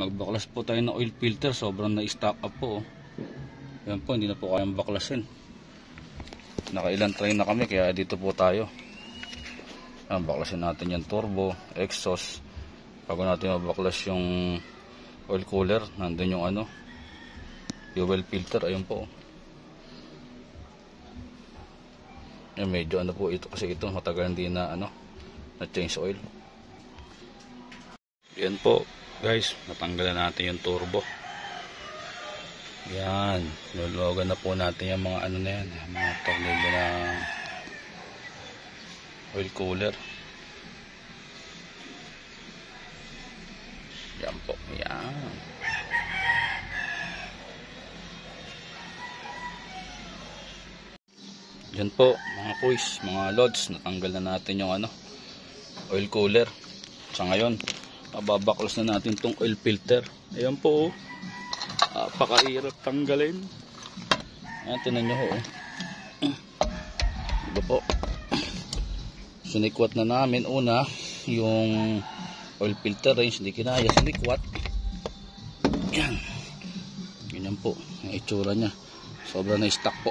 Magbaklas po tayo ng oil filter, sobrang na-stock up po. Yan po, hindi na po kayang baklasin. Nakailan try na kami, kaya dito po tayo. Yan, baklasin natin yung turbo, exhaust. Bago natin mabaklas yung oil cooler, nandun yung fuel filter, ayun po. Yan, medyo po ito, kasi ito matagal hindi na na change oil. Yan po guys, natanggalan natin yung turbo. Yan, luluwagan na po natin yung mga na yan, mga tornilyo na oil cooler. Yan po, yan. Yan po mga kuys, mga lods, natanggal na natin yung oil cooler. Sa ngayon, babaklas na natin tong oil filter. Ayan po, napakahirap tanggalin. Ayan, tinan nyo ho. Diba po, sinikwat na namin una yung oil filter range, hindi kinaya sinikwat. Yan, ganyan po yung itsura nya, sobrang na stock po.